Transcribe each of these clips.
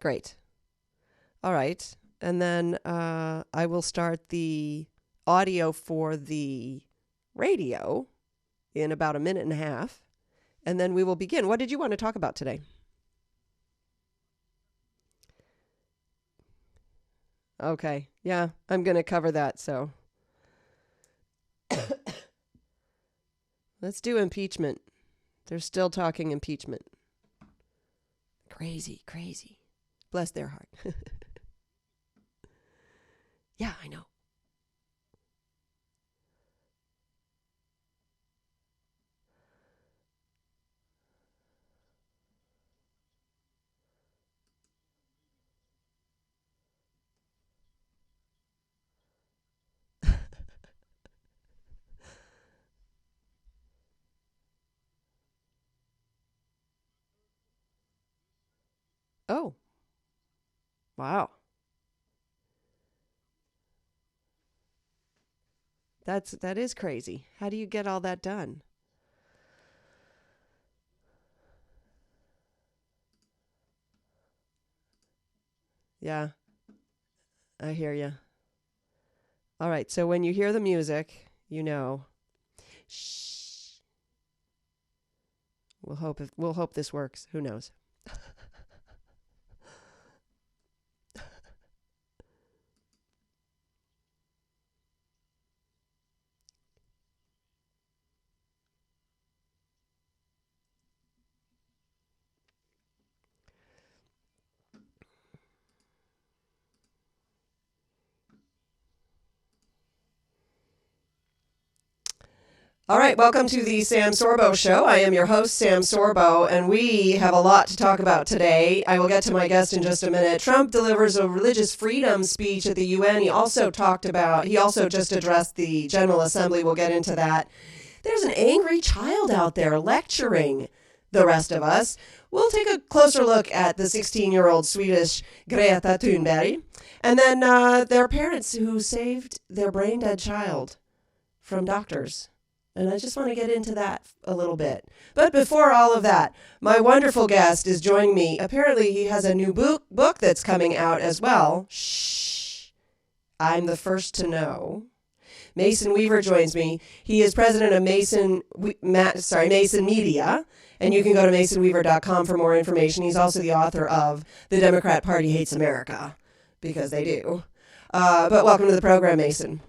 Great. All right. And then I will start the audio for the radio in about a minute and a half. And then we will begin. What did you want to talk about today? Okay. Yeah, I'm going to cover that. So let's do impeachment. They're still talking impeachment. Crazy, crazy. Bless their heart. Yeah, I know. Oh, wow. That is crazy. How do you get all that done? Yeah, I hear you. All right, so when you hear the music, you know. Shh. We'll hope this works. Who knows? All right, welcome to the Sam Sorbo Show. I am your host, Sam Sorbo, and we have a lot to talk about today. I will get to my guest in just a minute. Trump delivers a religious freedom speech at the UN. He also just addressed the General Assembly. We'll get into that. There's an angry child out there lecturing the rest of us. We'll take a closer look at the 16-year-old Swedish Greta Thunberg, and then their parents who saved their brain-dead child from doctors. And I just want to get into that a little bit. But before all of that, my wonderful guest is joining me. Apparently, he has a new book that's coming out as well. Shh. I'm the first to know. Mason Weaver joins me. He is president of Mason Media, and you can go to masonweaver.com for more information. He's also the author of The Democrat Party Hates America, because they do. But welcome to the program, Mason.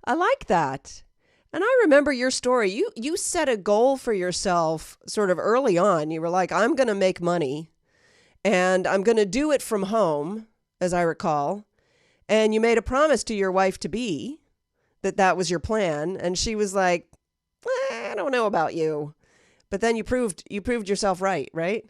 I like that. And I remember your story. You set a goal for yourself sort of early on. You were like, I'm going to make money and I'm going to do it from home, as I recall. And you made a promise to your wife to be that was your plan. And she was like, I don't know about you. But then you proved yourself right, right?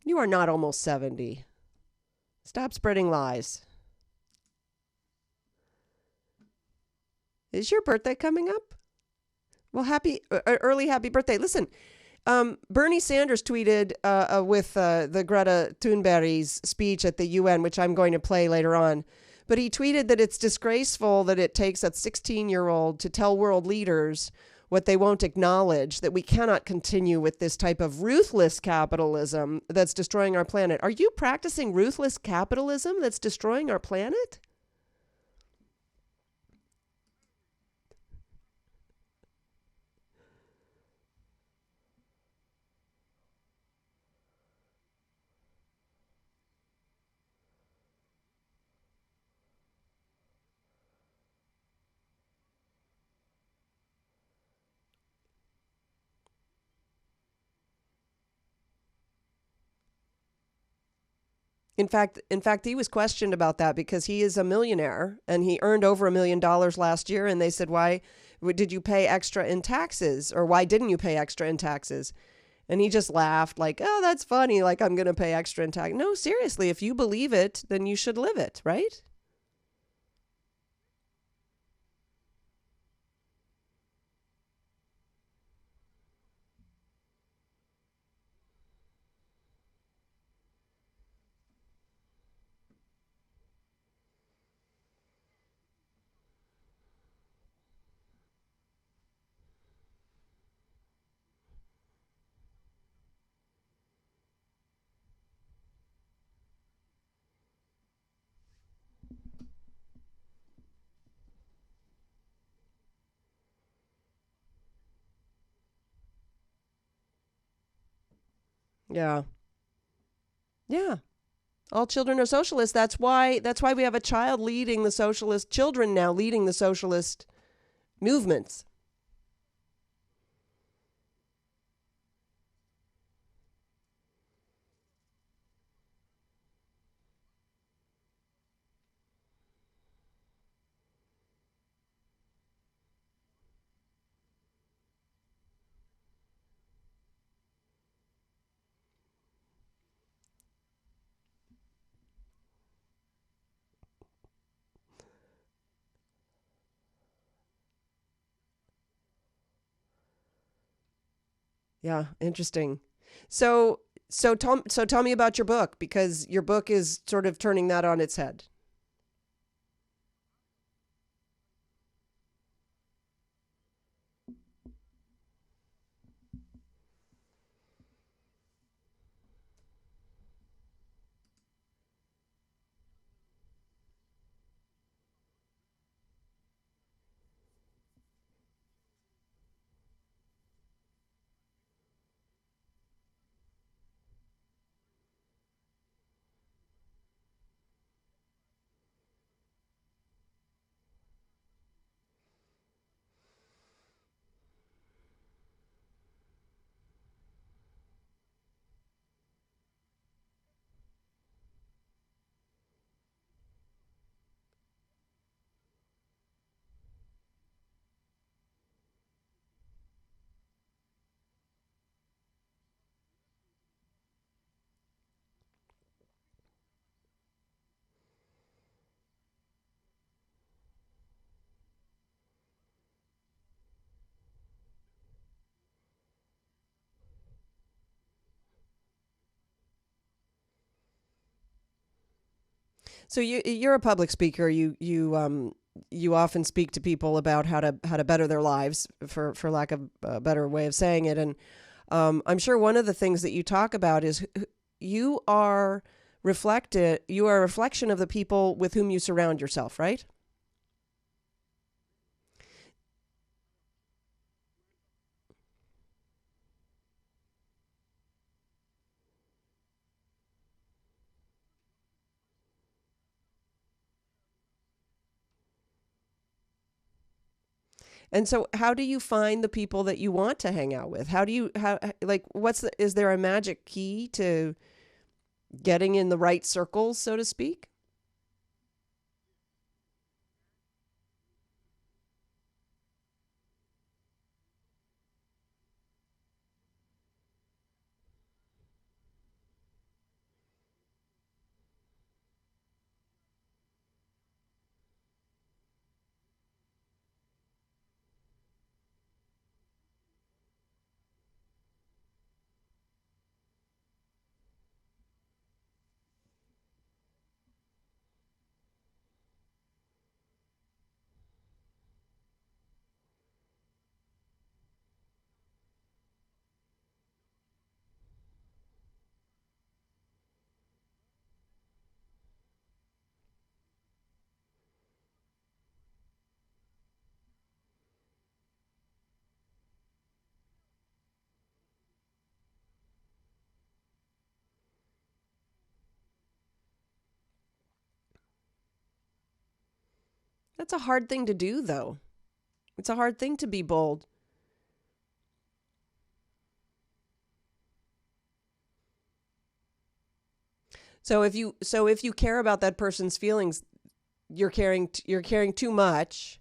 You are not almost 70. Stop spreading lies. Is your birthday coming up? Well, early happy birthday. Listen, Bernie Sanders tweeted with the Greta Thunberg's speech at the UN, which I'm going to play later on. But he tweeted that it's disgraceful that it takes a 16-year-old to tell world leaders what they won't acknowledge, that we cannot continue with this type of ruthless capitalism that's destroying our planet. Are you practicing ruthless capitalism that's destroying our planet? In fact, he was questioned about that because he is a millionaire and he earned over $1 million last year. And they said, "Why did you pay extra in taxes, or why didn't you pay extra in taxes?" And he just laughed, like, "Oh, that's funny. Like, I'm going to pay extra in tax." No, seriously, if you believe it, then you should live it, right? Yeah. Yeah. All children are socialists. That's why we have a child leading the socialist children now leading the socialist movements. Yeah, interesting. So tell me about your book, because your book is sort of turning that on its head. So you're a public speaker. You often speak to people about how to better their lives, for lack of a better way of saying it. And I'm sure one of the things that you talk about is you are a reflection of the people with whom you surround yourself, right? And so how do you find the people that you want to hang out with? How like is there a magic key to getting in the right circles, so to speak? That's a hard thing to do, though. It's a hard thing to be bold. So if you care about that person's feelings, you're caring too much,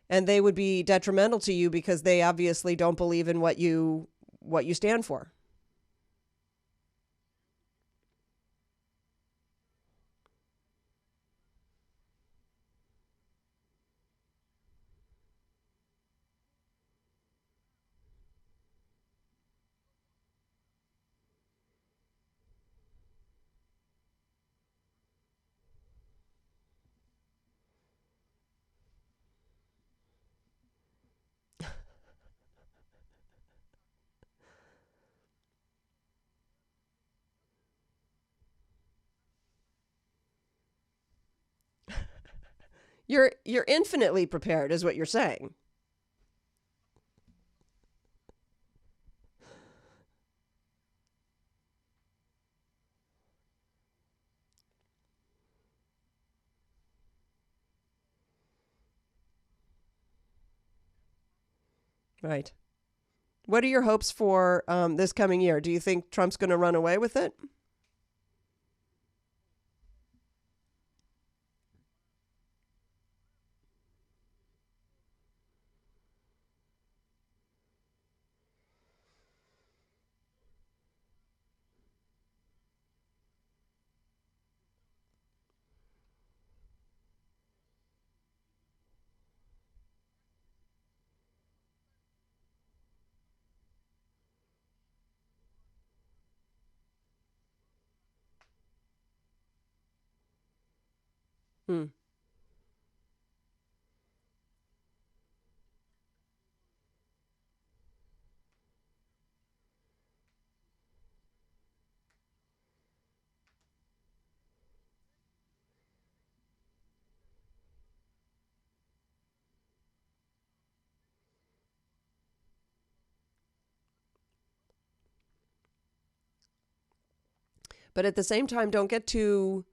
and they would be detrimental to you because they obviously don't believe in what you stand for. You're infinitely prepared, is what you're saying. Right. What are your hopes for this coming year? Do you think Trump's going to run away with it? Hmm. But at the same time, don't get too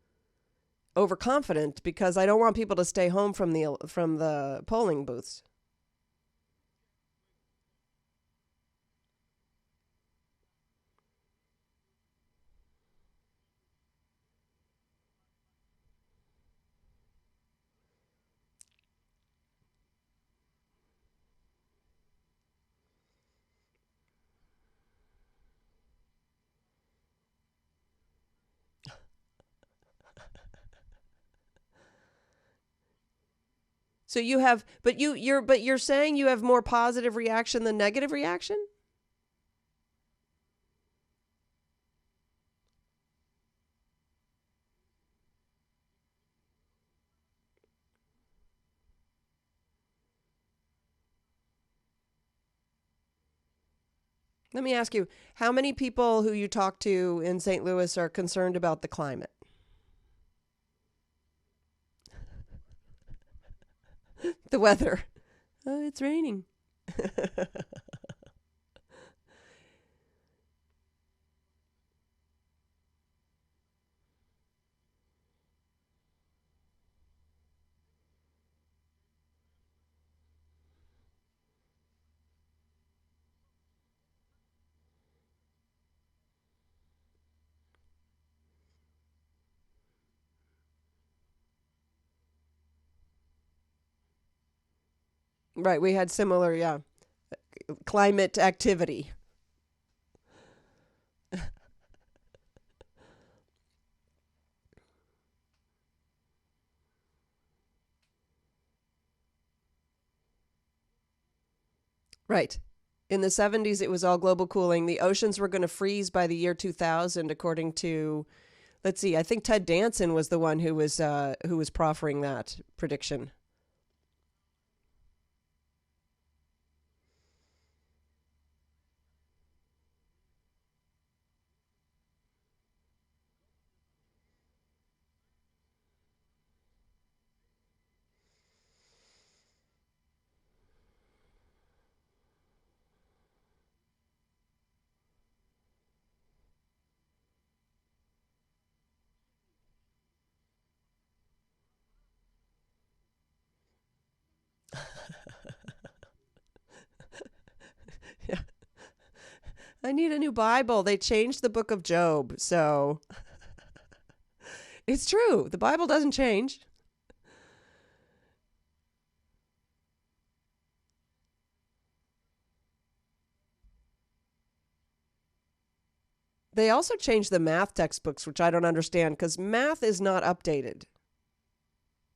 overconfident because I don't want people to stay home from the polling booths. So you have, but you're saying you have more positive reaction than negative reaction. Let me ask you, how many people who you talk to in St. Louis are concerned about the climate, the weather? Oh, it's raining. Right, we had similar, yeah, climate activity. Right. In the 70s, it was all global cooling. The oceans were going to freeze by the year 2000, according to, let's see, I think Ted Danson was the one who was proffering that prediction. I need a new Bible. They changed the book of Job, so it's true. The Bible doesn't change. They also changed the math textbooks, which I don't understand because math is not updated.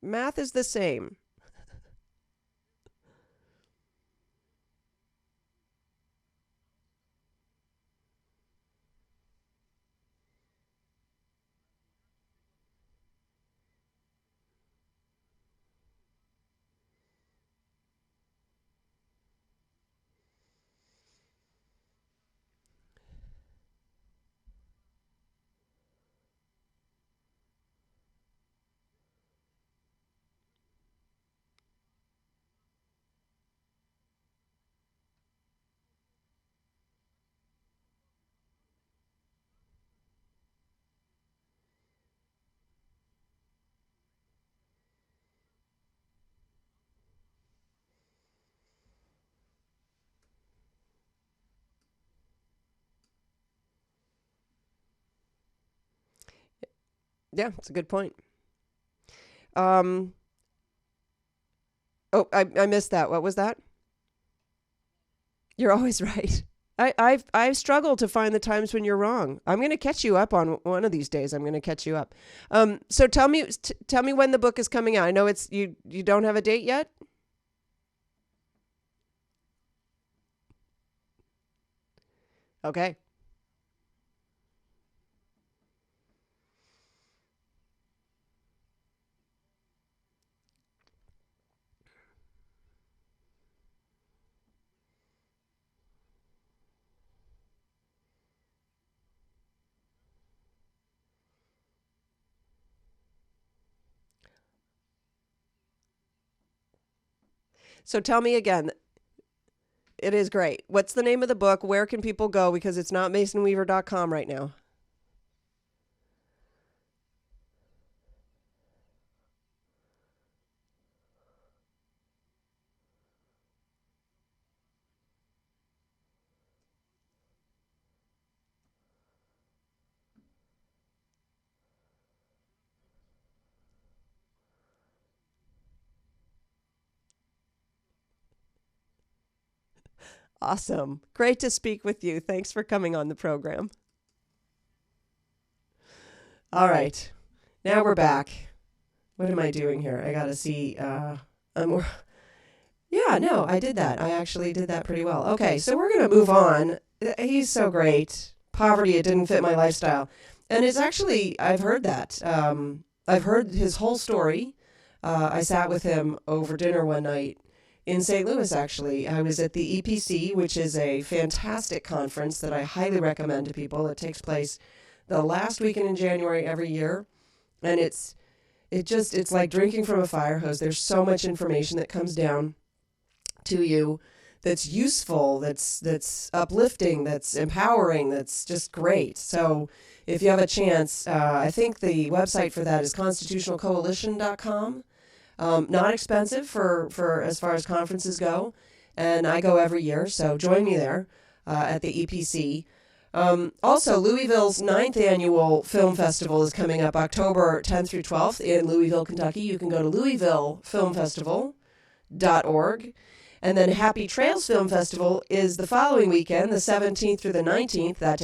Math is the same. Yeah, it's a good point. Um, I missed that. What was that? You're always right. I've struggled to find the times when you're wrong. I'm going to catch you up on one of these days. I'm going to catch you up. So tell me when the book is coming out. I know it's you don't have a date yet. Okay. So tell me again. It is great. What's the name of the book? Where can people go? Because it's not masonweaver.com right now. Awesome. Great to speak with you. Thanks for coming on the program. All right. Now we're back. What am I doing here? I got to see. I'm, yeah, no, I did that. I actually did that pretty well. Okay, so we're going to move on. He's so great. Poverty, it didn't fit my lifestyle. And it's actually, I've heard that. I've heard his whole story. I sat with him over dinner one night in St. Louis, actually. I was at the EPC, which is a fantastic conference that I highly recommend to people. It takes place the last weekend in January every year. And it's like drinking from a fire hose. There's so much information that comes down to you that's useful, that's uplifting, that's empowering, that's just great. So if you have a chance, I think the website for that is constitutionalcoalition.com. Not expensive for as far as conferences go, and I go every year, so join me there at the EPC. Also, Louisville's 9th annual film festival is coming up October 10th through 12th in Louisville, Kentucky. You can go to louisvillefilmfestival.org. And then Happy Trails Film Festival is the following weekend, the 17th through the 19th. That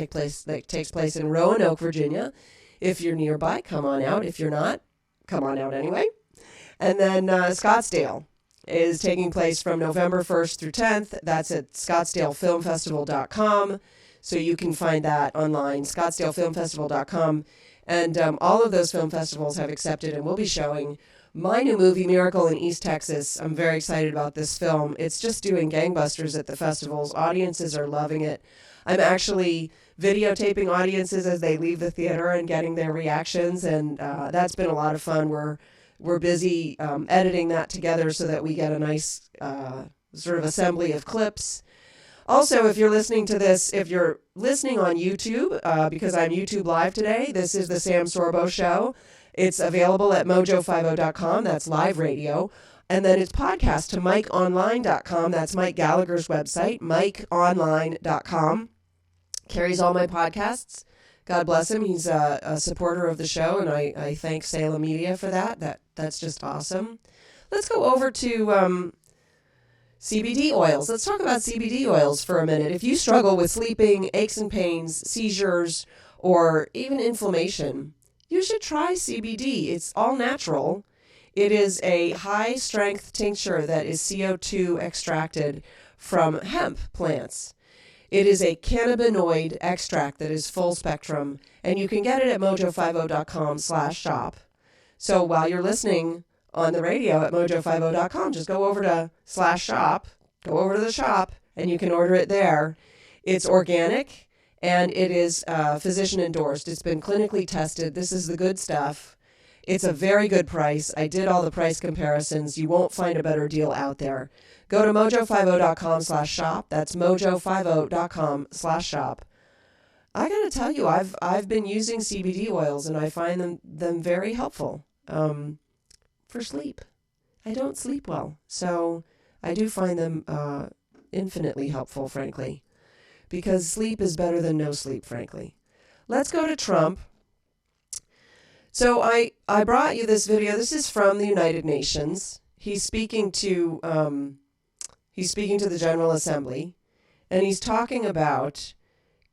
takes place in Roanoke, Virginia. If you're nearby, come on out. If you're not, come on out anyway. And then Scottsdale is taking place from November 1st through 10th. That's at scottsdalefilmfestival.com. So you can find that online, scottsdalefilmfestival.com. And all of those film festivals have accepted and will be showing my new movie, Miracle in East Texas. I'm very excited about this film. It's just doing gangbusters at the festivals. Audiences are loving it. I'm actually videotaping audiences as they leave the theater and getting their reactions, and that's been a lot of fun. We're busy editing that together so that we get a nice sort of assembly of clips. Also, if you're listening to this, if you're listening on YouTube, because I'm YouTube Live today, this is the Sam Sorbo Show. It's available at mojo50.com. That's live radio. And then it's podcast to mikeonline.com. That's Mike Gallagher's website, mikeonline.com. carries all my podcasts. God bless him. He's a supporter of the show, and I thank Salem Media for that. That's just awesome. Let's go over to CBD oils. Let's talk about CBD oils for a minute. If you struggle with sleeping, aches and pains, seizures, or even inflammation, you should try CBD. It's all natural. It is a high-strength tincture that is CO2 extracted from hemp plants. It is a cannabinoid extract that is full spectrum, and you can get it at mojo50.com/shop. So while you're listening on the radio at mojo50.com, just go over to /shop, go over to the shop, and you can order it there. It's organic, and it is physician endorsed. It's been clinically tested. This is the good stuff. It's a very good price. I did all the price comparisons. You won't find a better deal out there. Go to mojo50.com/shop. That's mojo50.com/shop. I got to tell you, I've been using CBD oils, and I find them very helpful for sleep. I don't sleep well, so I do find them infinitely helpful, frankly, because sleep is better than no sleep, frankly. Let's go to Trump. So I brought you this video. This is from the United Nations. He's speaking to the General Assembly, and he's talking about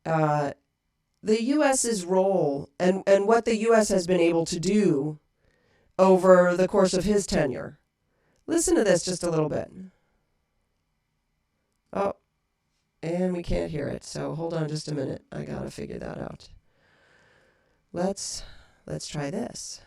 the U.S.'s role and what the U.S. has been able to do over the course of his tenure. Listen to this just a little bit. Oh, and we can't hear it, so hold on just a minute. I gotta figure that out. Let's try this.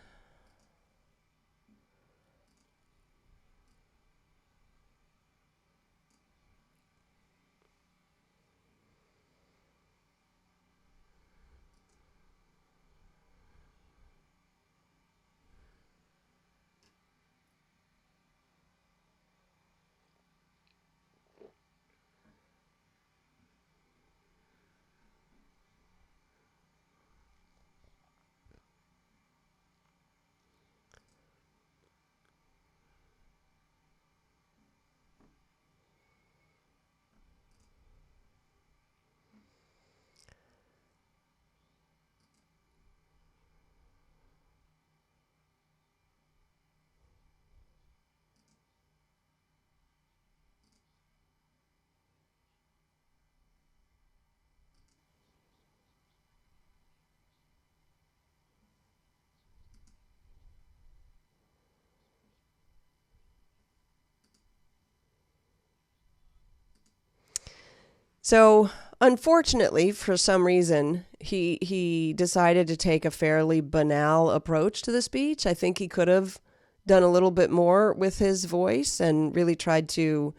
So, unfortunately, for some reason, he decided to take a fairly banal approach to the speech. I think he could have done a little bit more with his voice and really tried to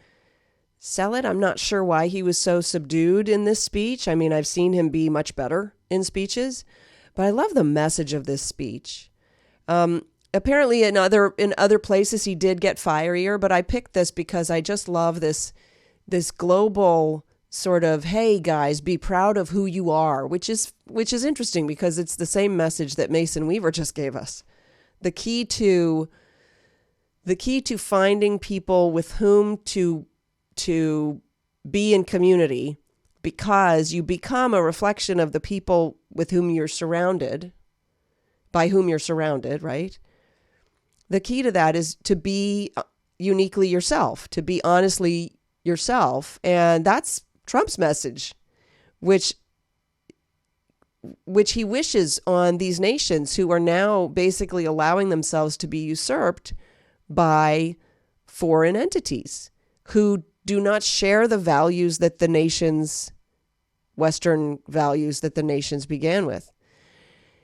sell it. I'm not sure why he was so subdued in this speech. I mean, I've seen him be much better in speeches, but I love the message of this speech. Apparently, in other places, he did get fierier, but I picked this because I just love this global sort of, hey guys, be proud of who you are, which is interesting because it's the same message that Mason Weaver just gave us. The key to finding people with whom to be in community, because you become a reflection of the people with whom you're surrounded, by whom you're surrounded, right? The key to that is to be uniquely yourself, to be honestly yourself, and that's Trump's message, which he wishes on these nations who are now basically allowing themselves to be usurped by foreign entities who do not share the values that the nations, Western values that the nations began with.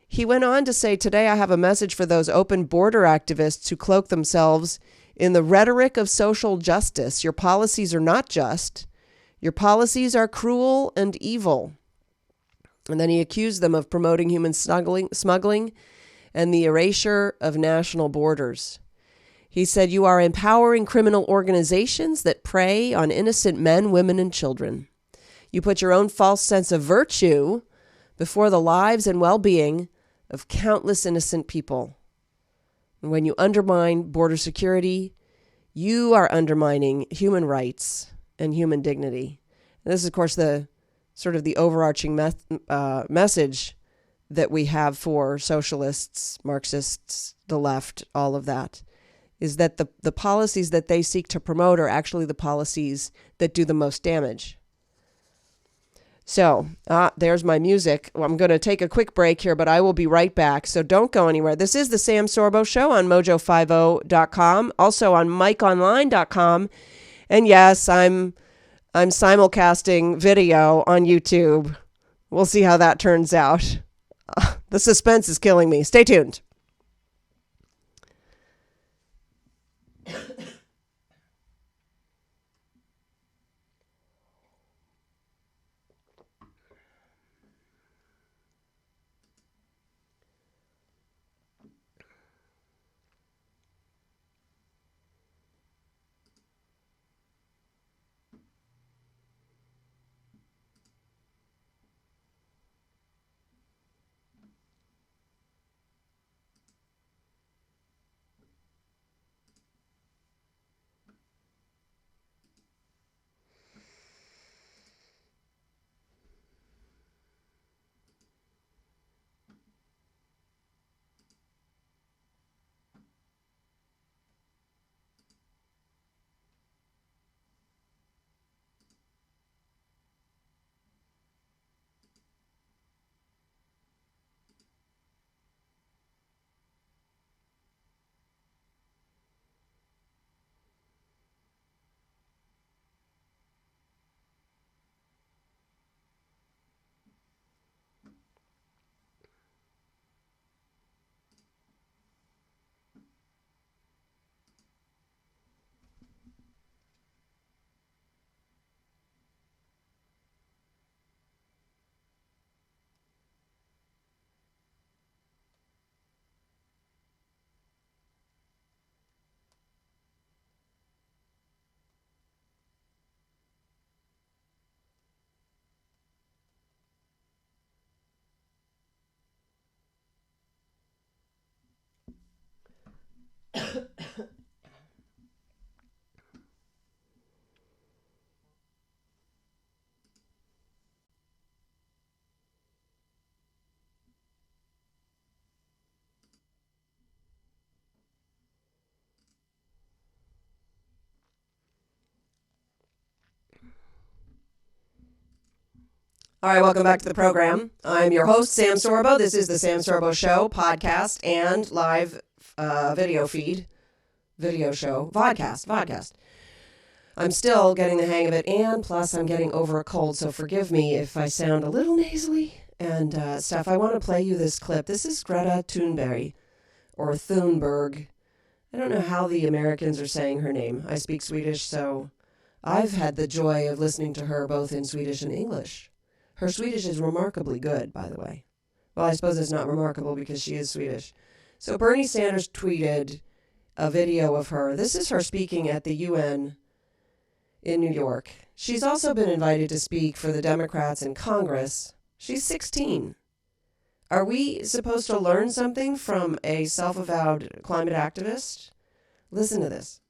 He went on to say, today I have a message for those open border activists who cloak themselves in the rhetoric of social justice. Your policies are not just. Your policies are cruel and evil. And then he accused them of promoting human smuggling and the erasure of national borders. He said, you are empowering criminal organizations that prey on innocent men, women, and children. You put your own false sense of virtue before the lives and well-being of countless innocent people. And when you undermine border security, you are undermining human rights and human dignity. And this is, of course, the sort of the overarching message that we have for socialists, Marxists, the left, all of that, is that the policies that they seek to promote are actually the policies that do the most damage. So, there's my music. Well, I'm going to take a quick break here, but I will be right back. So don't go anywhere. This is the Sam Sorbo Show on mojo50.com, also on mikeonline.com. And yes, I'm simulcasting video on YouTube. We'll see how that turns out. The suspense is killing me. Stay tuned. All right, welcome back to the program. I'm your host, Sam Sorbo. This is the Sam Sorbo Show podcast and live video feed, video show, vodcast. I'm still getting the hang of it, and plus I'm getting over a cold, so forgive me if I sound a little nasally and stuff. I want to play you this clip. This is Greta Thunberg, or Thunberg. I don't know how the Americans are saying her name. I speak Swedish, so I've had the joy of listening to her both in Swedish and English. Her Swedish is remarkably good, by the way. Well, I suppose it's not remarkable because she is Swedish. So Bernie Sanders tweeted a video of her. This is her speaking at the UN in New York. She's also been invited to speak for the Democrats in Congress. She's 16. Are we supposed to learn something from a self-avowed climate activist? Listen to this.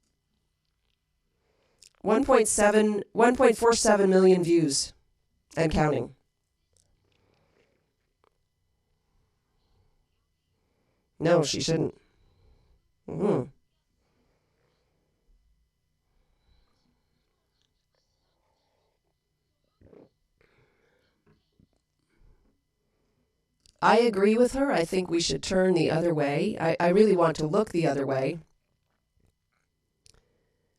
1.47 million views and counting. No, she shouldn't. Mm-hmm. I agree with her. I think we should turn the other way. I really want to look the other way.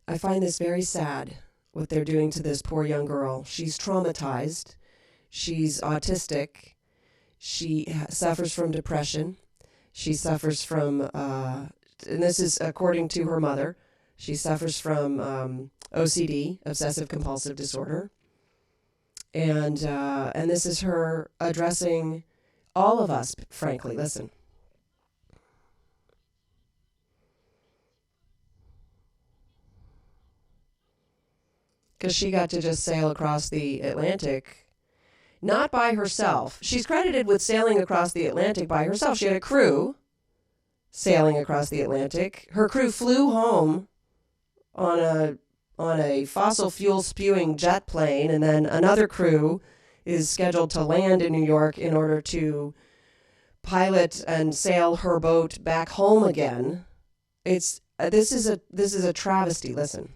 I find this very sad, what they're doing to this poor young girl. She's traumatized. She's autistic. She suffers from depression. She suffers from, and this is according to her mother, she suffers from OCD, obsessive compulsive disorder. And this is her addressing all of us, frankly. Listen. Because she got to just sail across the Atlantic, not by herself. She's credited with sailing across the Atlantic by herself. She had a crew sailing across the Atlantic. Her crew flew home on a fossil fuel spewing jet plane, and then another crew is scheduled to land in New York in order to pilot and sail her boat back home again. This is a travesty. Listen.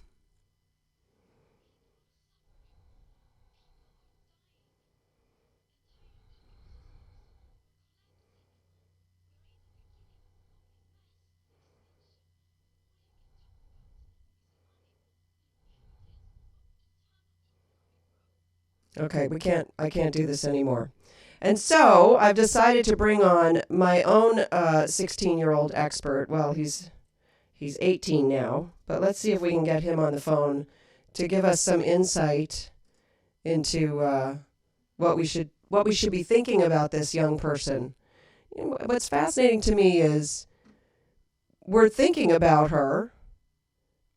Okay, I can't do this anymore. And so I've decided to bring on my own 16-year-old expert. Well, he's 18 now, but let's see if we can get him on the phone to give us some insight into what we should be thinking about this young person. What's fascinating to me is we're thinking about her,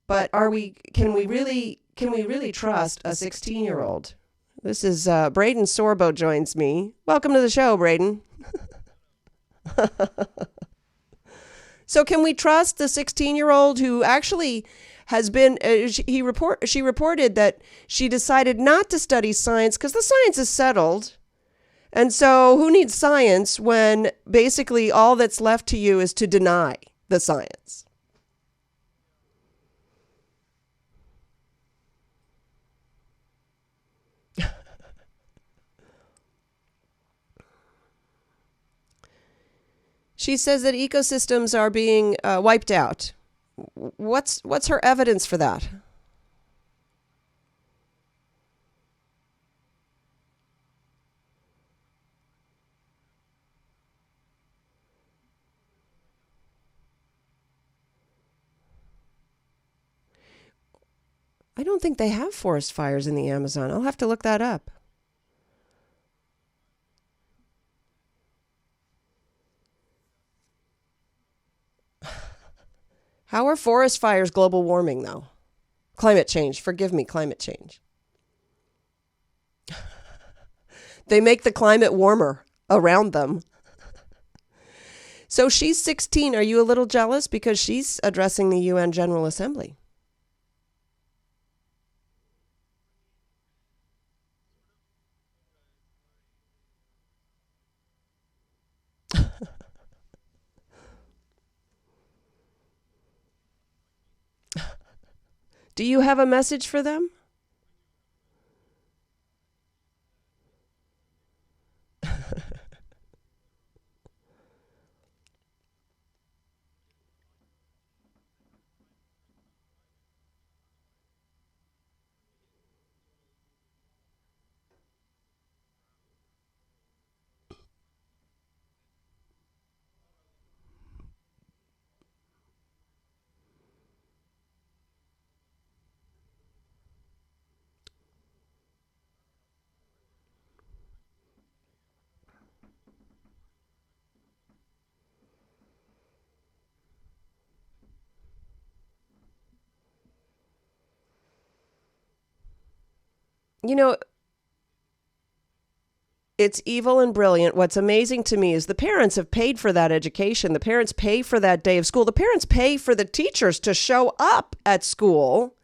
but can we really trust a 16-year-old? This is Braden Sorbo joins me. Welcome to the show, Braden. So can we trust the 16-year-old who actually has been, she reported that she decided not to study science because the science is settled. And so who needs science when basically all that's left to you is to deny the science? She says that ecosystems are being wiped out. What's her evidence for that? I don't think they have forest fires in the Amazon. I'll have to look that up. How are forest fires global warming, though? Climate change. Forgive me, climate change. They make the climate warmer around them. So she's 16. Are you a little jealous because she's addressing the UN General Assembly? Do you have a message for them? You know, it's evil and brilliant. What's amazing to me is the parents have paid for that education. The parents pay for that day of school. The parents pay for the teachers to show up at school.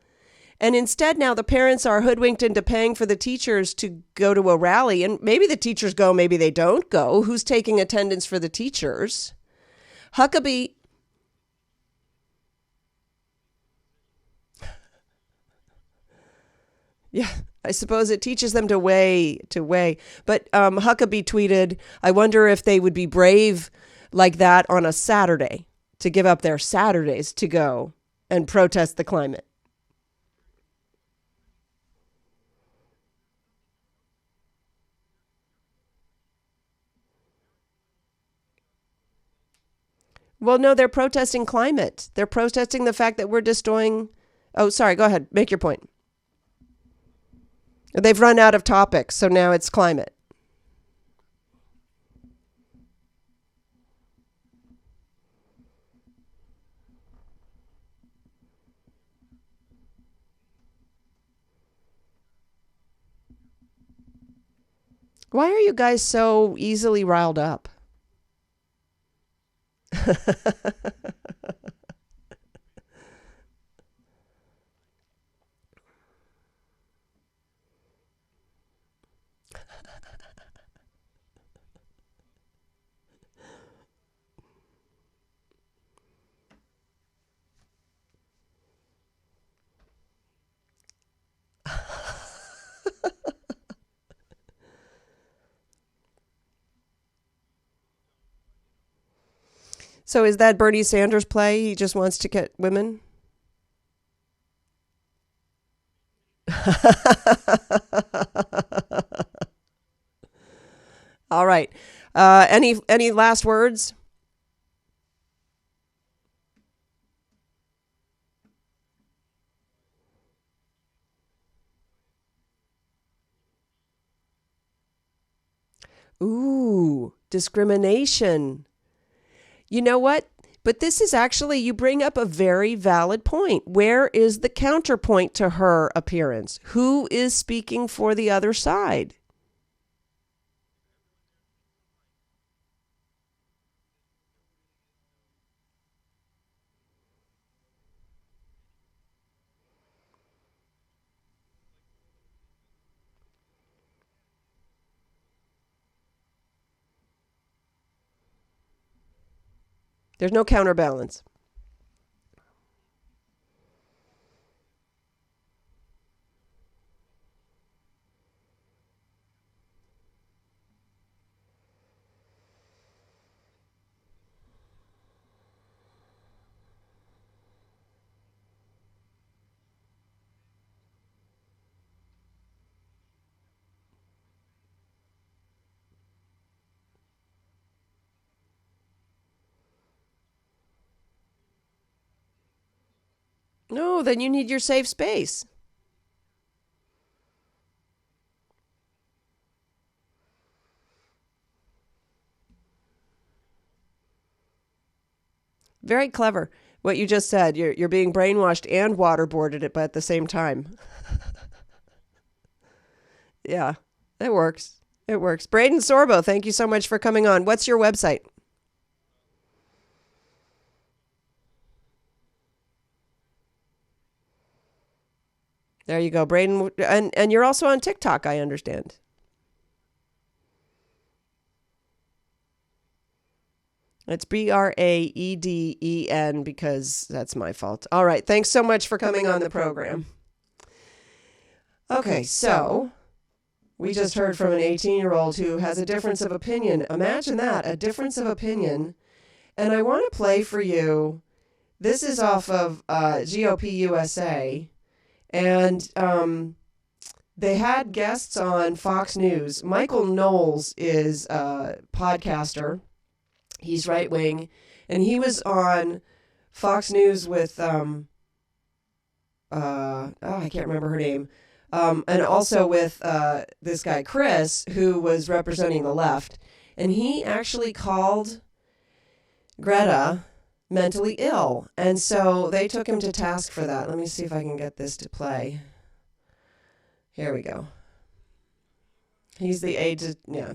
And instead now the parents are hoodwinked into paying for the teachers to go to a rally. And maybe the teachers go, maybe they don't go. Who's taking attendance for the teachers? Huckabee. Yeah, I suppose it teaches them to weigh. But Huckabee tweeted, I wonder if they would be brave like that on a Saturday to give up their Saturdays to go and protest the climate. Well, no, they're protesting climate. They're protesting the fact that we're destroying. Oh, sorry, go ahead. Make your point. They've run out of topics, so now it's climate. Why are you guys so easily riled up? So is that Bernie Sanders' play? He just wants to get women? All right. Any last words? Ooh, discrimination. You know what? But this is actually, you bring up a very valid point. Where is the counterpoint to her appearance? Who is speaking for the other side? There's no counterbalance. No, then you need your safe space. Very clever. What you just said, you're being brainwashed and waterboarded it, but at the same time. Yeah, it works. It works. Braden Sorbo, thank you so much for coming on. What's your website? There you go, Braden. And you're also on TikTok, I understand. It's Braeden because that's my fault. All right. Thanks so much for coming on the program. Okay, so we just heard from an 18-year-old who has a difference of opinion. Imagine that, a difference of opinion. And I want to play for you. This is off of GOP USA. And they had guests on Fox News. Michael Knowles is a podcaster. He's right wing. And he was on Fox News with, I can't remember her name. And also with this guy, Chris, who was representing the left. And he actually called Greta mentally ill. And so they took him to task for that. Let me see if I can get this to play. Here we go. He's the aide to, yeah.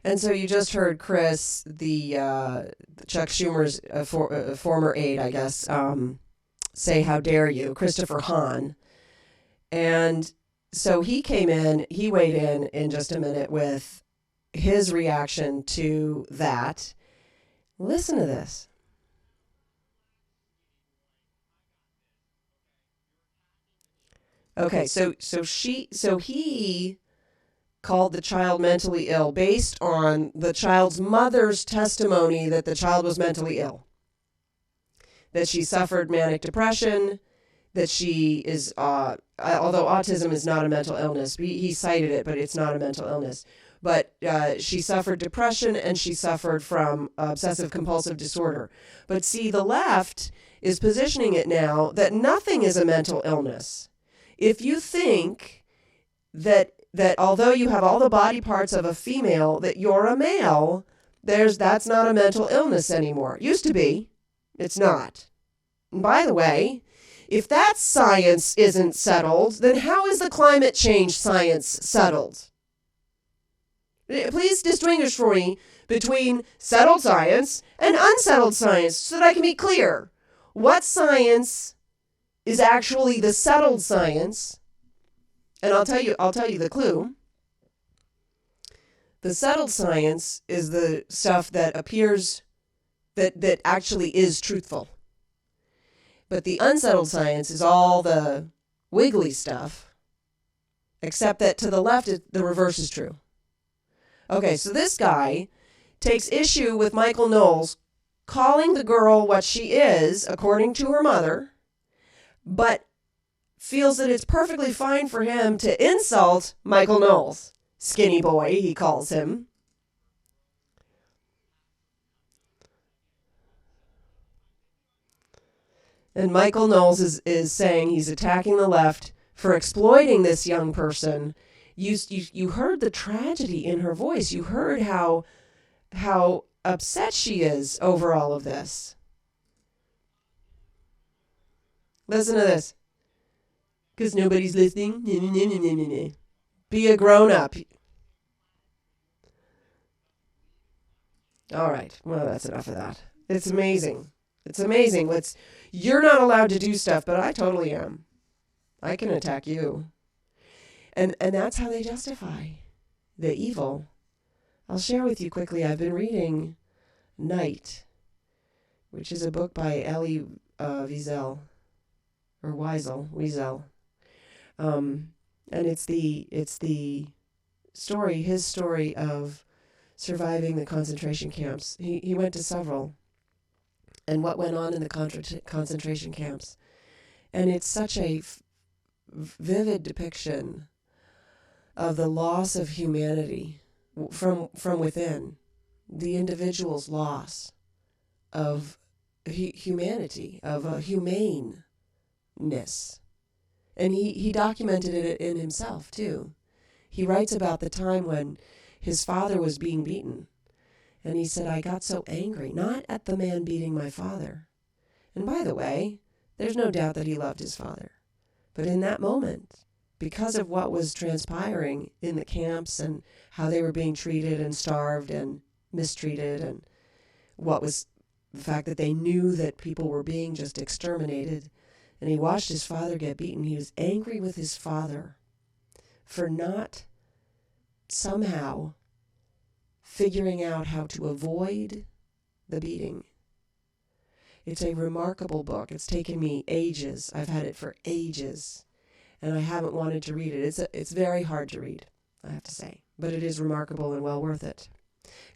And so you just heard Chris, the Chuck Schumer's former aide, I guess, say, "How dare you," Christopher Hahn. And so he came in, he weighed in just a minute with his reaction to that. Listen to this. Okay, so he called the child mentally ill based on the child's mother's testimony that the child was mentally ill, that she suffered manic depression, that she is, although autism is not a mental illness, he cited it, but it's not a mental illness. But she suffered depression and she suffered from obsessive compulsive disorder. But see, the left is positioning it now that nothing is a mental illness. If you think that although you have all the body parts of a female, that you're a male, that's not a mental illness anymore. Used to be. It's not. And by the way, if that science isn't settled, then how is the climate change science settled? Please distinguish for me between settled science and unsettled science so that I can be clear. What science is actually the settled science? And I'll tell you the clue. The settled science is the stuff that appears that actually is truthful. But the unsettled science is all the wiggly stuff, except that to the left, the reverse is true. Okay, so this guy takes issue with Michael Knowles calling the girl what she is, according to her mother, but feels that it's perfectly fine for him to insult Michael Knowles. Skinny boy, he calls him. And Michael Knowles is saying he's attacking the left for exploiting this young person. You heard the tragedy in her voice. You heard how upset she is over all of this. Listen to this. Because nobody's listening. Be a grown-up. All right. Well, that's enough of that. It's amazing. It's amazing. You're not allowed to do stuff, but I totally am. I can attack you. And that's how they justify the evil. I'll share with you quickly. I've been reading Night, which is a book by Elie Wiesel, or Wiesel. And it's the story, his story of surviving the concentration camps. He went to several, and what went on in the concentration camps. And it's such a vivid depiction of the loss of humanity from within, the individual's loss of humanity, of a humaneness. And he documented it in himself, too. He writes about the time when his father was being beaten. And he said, I got so angry, not at the man beating my father. And by the way, there's no doubt that he loved his father. But in that moment, because of what was transpiring in the camps and how they were being treated and starved and mistreated, and what was the fact that they knew that people were being just exterminated, and he watched his father get beaten, he was angry with his father for not somehow figuring out how to avoid the beating. It's a remarkable book. It's taken me ages. I've had it for ages, and I haven't wanted to read it. It's very hard to read, I have to say, but it is remarkable and well worth it.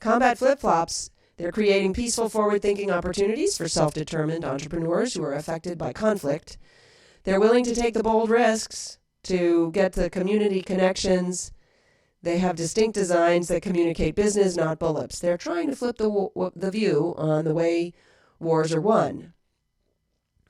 Combat Flip-Flops, they're creating peaceful, forward-thinking opportunities for self-determined entrepreneurs who are affected by conflict. They're willing to take the bold risks to get the community connections. They have distinct designs that communicate business, not bullets. They're trying to flip the view on the way wars are won.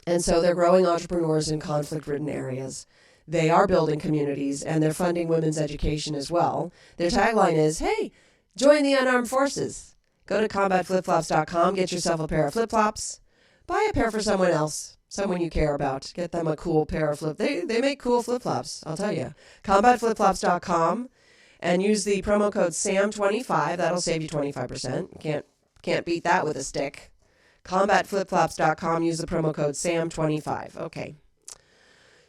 And so they're growing entrepreneurs in conflict-ridden areas. They are building communities, and they're funding women's education as well. Their tagline is, hey, join the unarmed forces. Go to combatflipflops.com, get yourself a pair of flip-flops. Buy a pair for someone else, someone you care about. Get them a cool pair of They make cool flip-flops, I'll tell you. Combatflipflops.com, and use the promo code SAM25. That'll save you 25%. Can't beat that with a stick. Combatflipflops.com, use the promo code SAM25. Okay.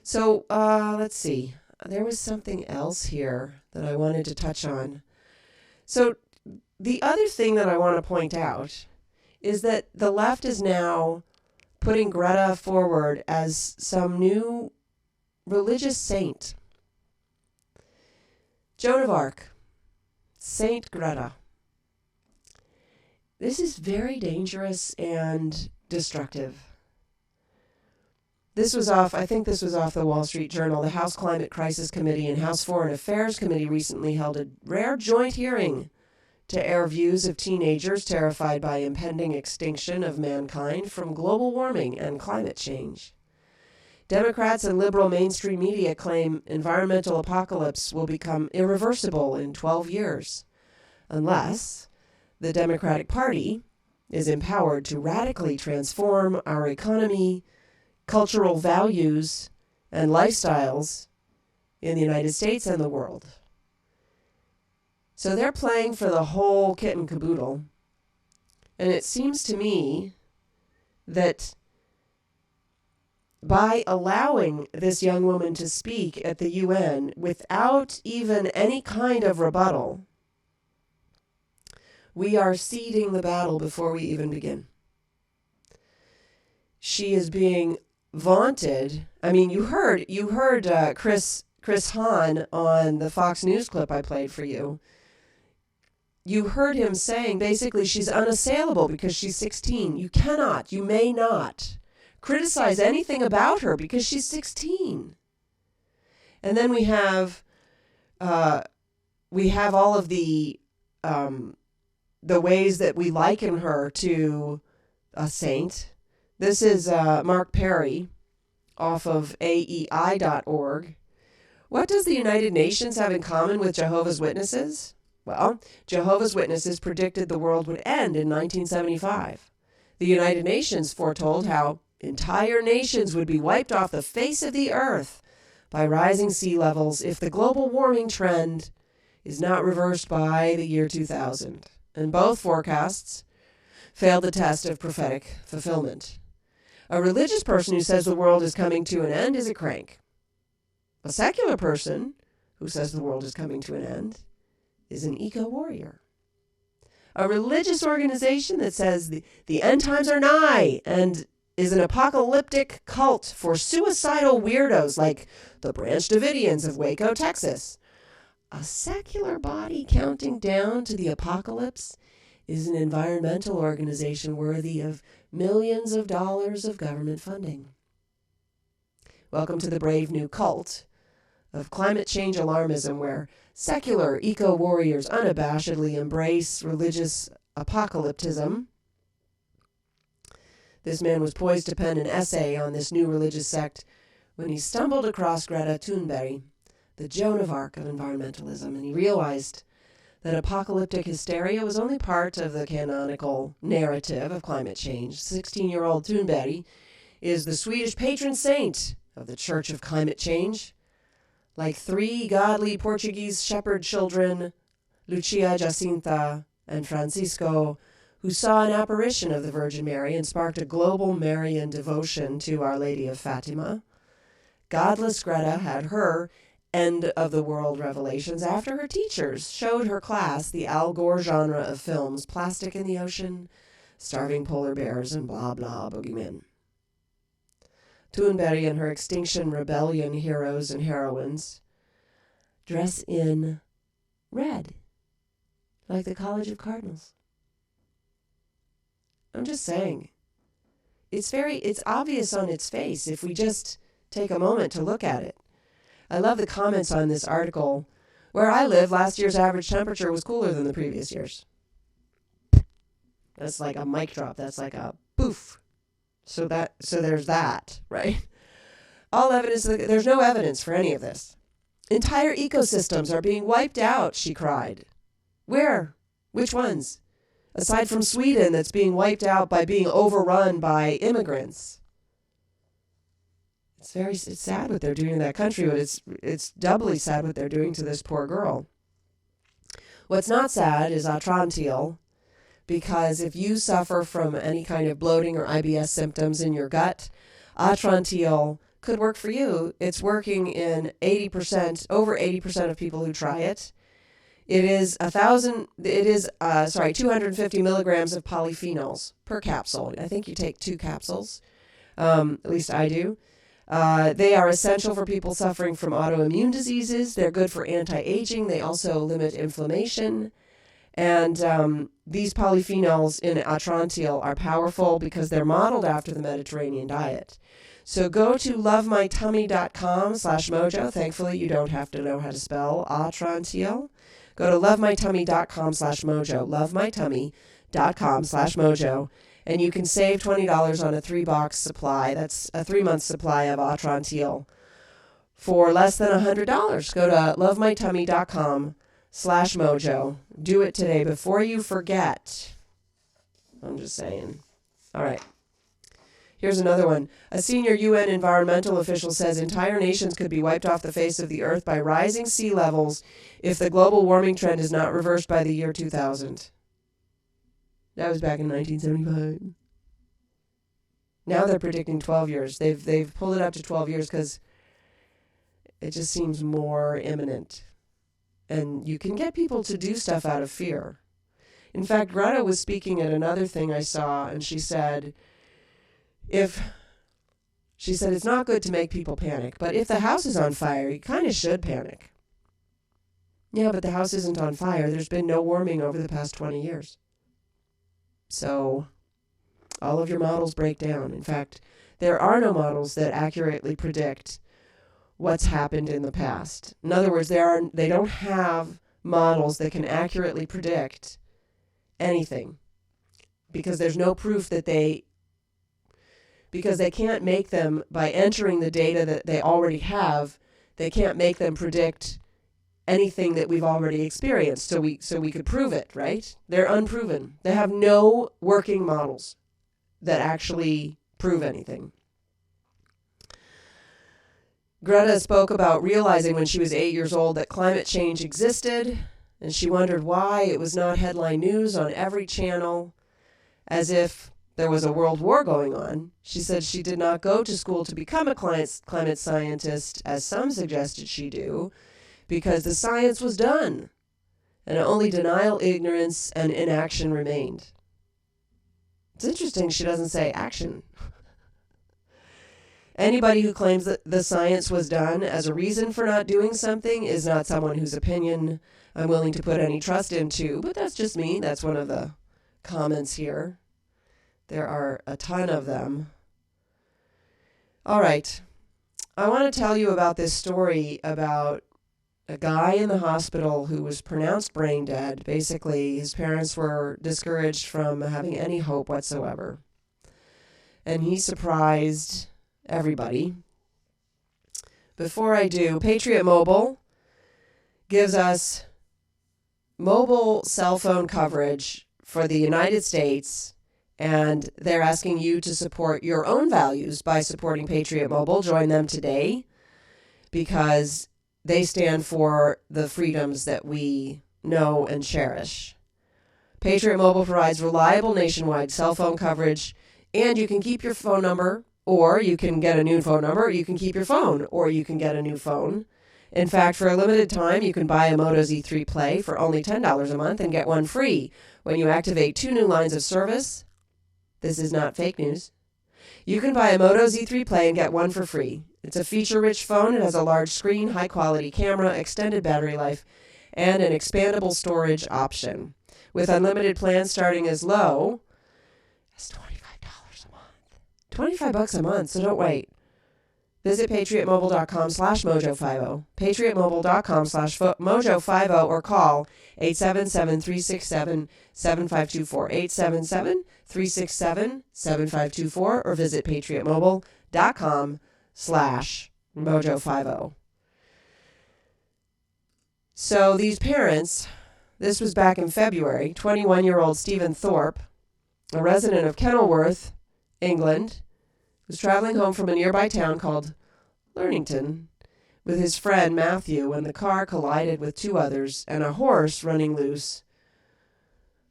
So, let's see. There was something else here that I wanted to touch on. So, the other thing that I want to point out is that the left is now putting Greta forward as some new religious saint. Joan of Arc, Saint Greta. This is very dangerous and destructive. I think this was off the Wall Street Journal. The House Climate Crisis Committee and House Foreign Affairs Committee recently held a rare joint hearing to air views of teenagers terrified by impending extinction of mankind from global warming and climate change. Democrats and liberal mainstream media claim environmental apocalypse will become irreversible in 12 years, unless the Democratic Party is empowered to radically transform our economy, cultural values, and lifestyles in the United States and the world. So they're playing for the whole kit and caboodle. And it seems to me that by allowing this young woman to speak at the UN without even any kind of rebuttal, we are ceding the battle before we even begin. She is being vaunted. I mean, you heard Chris Hahn on the Fox News clip I played for you. You heard him saying basically she's unassailable because she's 16. You may not criticize anything about her because she's 16. And then we have all of the ways that we liken her to a saint. This is Mark Perry off of AEI.org. What does the United Nations have in common with Jehovah's Witnesses? Well, Jehovah's Witnesses predicted the world would end in 1975. The United Nations foretold how entire nations would be wiped off the face of the earth by rising sea levels if the global warming trend is not reversed by the year 2000. And both forecasts failed the test of prophetic fulfillment. A religious person who says the world is coming to an end is a crank. A secular person who says the world is coming to an end is an eco-warrior. A religious organization that says the end times are nigh and is an apocalyptic cult for suicidal weirdos like the Branch Davidians of Waco, Texas. A secular body counting down to the apocalypse is an environmental organization worthy of millions of dollars of government funding. Welcome to the brave new cult of climate change alarmism, where secular eco-warriors unabashedly embrace religious apocalypticism. This man was poised to pen an essay on this new religious sect when he stumbled across Greta Thunberg, the Joan of Arc of environmentalism, and he realized that apocalyptic hysteria was only part of the canonical narrative of climate change. 16-year-old Thunberg is the Swedish patron saint of the Church of Climate Change. Like three godly Portuguese shepherd children, Lucia, Jacinta, and Francisco, who saw an apparition of the Virgin Mary and sparked a global Marian devotion to Our Lady of Fatima, godless Greta had her end-of-the-world revelations after her teachers showed her class the Al Gore genre of films, Plastic in the Ocean, Starving Polar Bears, and blah blah boogeymen. Thunberg and her Extinction Rebellion heroes and heroines dress in red, like the College of Cardinals. I'm just saying. It's obvious on its face if we just take a moment to look at it. I love the comments on this article. Where I live, last year's average temperature was cooler than the previous year's. That's like a mic drop. That's like a poof. So there's that, right? All evidence, there's no evidence for any of this. Entire ecosystems are being wiped out, she cried. Where? Which ones? Aside from Sweden, that's being wiped out by being overrun by immigrants. It's sad what they're doing in that country, but it's doubly sad what they're doing to this poor girl. What's not sad is Atrantil, because if you suffer from any kind of bloating or IBS symptoms in your gut, Atrantil could work for you. It's working in over 80% of people who try it. It is 250 milligrams of polyphenols per capsule. I think you take 2 capsules. At least I do. They are essential for people suffering from autoimmune diseases. They're good for anti-aging. They also limit inflammation. And these polyphenols in Atrantil are powerful because they're modeled after the Mediterranean diet. So go to lovemytummy.com/mojo. Thankfully, you don't have to know how to spell Atrantil. Go to lovemytummy.com/mojo. lovemytummy.com/mojo. And you can save $20 on a 3-box supply. That's a 3-month supply of Atrantil for less than $100. Go to lovemytummy.com/mojo. Do it today before you forget. I'm just saying. All right. Here's another one. A senior UN environmental official says entire nations could be wiped off the face of the earth by rising sea levels if the global warming trend is not reversed by the year 2000. That was back in 1975. Now they're predicting 12 years. They've pulled it up to 12 years because it just seems more imminent. And you can get people to do stuff out of fear. In fact, Greta was speaking at another thing I saw, and she said, it's not good to make people panic, but if the house is on fire, you kind of should panic. Yeah, but the house isn't on fire. There's been no warming over the past 20 years. So all of your models break down. In fact, there are no models that accurately predict what's happened in the past. In other words, they don't have models that can accurately predict anything because there's no proof that because they can't make them by entering the data that they already have, they can't make them predict anything that we've already experienced so we could prove it, right? They're unproven. They have no working models that actually prove anything. Greta spoke about realizing when she was 8 years old that climate change existed, and she wondered why it was not headline news on every channel, as if there was a world war going on. She said she did not go to school to become a climate scientist, as some suggested she do, because the science was done, and only denial, ignorance, and inaction remained. It's interesting she doesn't say action. Anybody who claims that the science was done as a reason for not doing something is not someone whose opinion I'm willing to put any trust into, but that's just me. That's one of the comments here. There are a ton of them. All right. I want to tell you about this story about a guy in the hospital who was pronounced brain dead. Basically, his parents were discouraged from having any hope whatsoever. And he surprised everybody. Before I do, Patriot Mobile gives us mobile cell phone coverage for the United States, and they're asking you to support your own values by supporting Patriot Mobile. Join them today because they stand for the freedoms that we know and cherish. Patriot Mobile provides reliable nationwide cell phone coverage, and you can keep your phone number, or you can get a new phone number, or you can keep your phone, or you can get a new phone. In fact, for a limited time, you can buy a Moto Z3 Play for only $10 a month and get one free when you activate 2 new lines of service. This is not fake news. You can buy a Moto Z3 Play and get one for free. It's a feature-rich phone. It has a large screen, high-quality camera, extended battery life, and an expandable storage option. With unlimited plans starting as low as $25 a month. $25 a month, so don't wait. Visit patriotmobile.com/mojo50, patriotmobile.com/mojo50, or call 877-367-7524, 877-367-7524, or visit patriotmobile.com/mojo50. So these parents, this was back in February, 21-year-old Stephen Thorpe, a resident of Kenilworth, England, was traveling home from a nearby town called Learnington with his friend Matthew when the car collided with 2 others and a horse running loose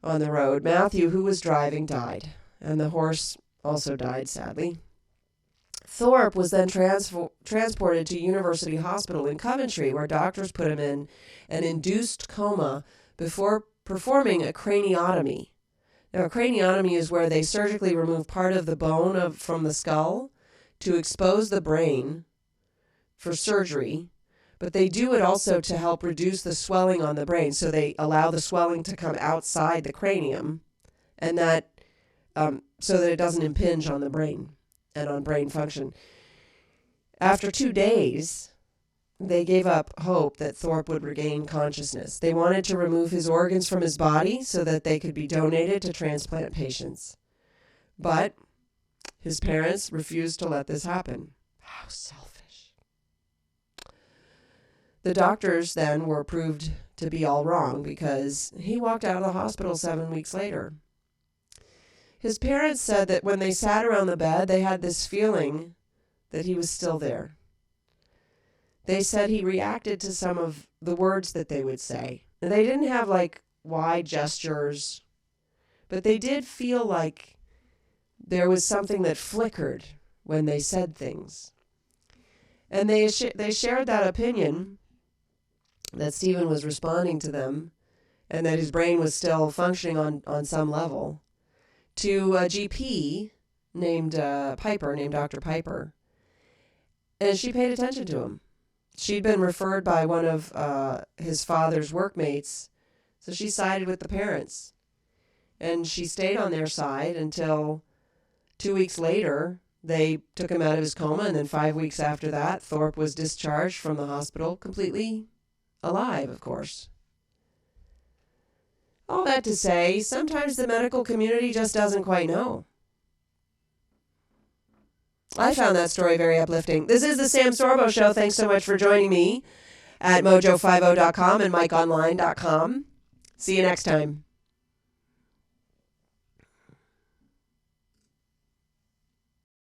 on the road. Matthew, who was driving, died, and the horse also died, sadly. Thorpe was then transported to University Hospital in Coventry, where doctors put him in an induced coma before performing a craniotomy. Now, a craniotomy is where they surgically remove part of the bone from the skull to expose the brain for surgery, but they do it also to help reduce the swelling on the brain. So they allow the swelling to come outside the cranium, and that so that it doesn't impinge on the brain and on brain function. After 2 days, they gave up hope that Thorpe would regain consciousness. They wanted to remove his organs from his body so that they could be donated to transplant patients. But his parents refused to let this happen. How selfish. The doctors then were proved to be all wrong because he walked out of the hospital 7 weeks later. His parents said that when they sat around the bed, they had this feeling that he was still there. They said he reacted to some of the words that they would say. And they didn't have like wide gestures, but they did feel like there was something that flickered when they said things. And they shared that opinion that Stephen was responding to them and that his brain was still functioning on some level to a GP named Dr. Piper. And she paid attention to him. She'd been referred by one of his father's workmates, so she sided with the parents. And she stayed on their side until 2 weeks later, they took him out of his coma, and then 5 weeks after that, Thorpe was discharged from the hospital, completely alive, of course. All that to say, sometimes the medical community just doesn't quite know. I found that story very uplifting. This is the Sam Sorbo Show. Thanks so much for joining me at mojo50.com and mikeonline.com. See you next time.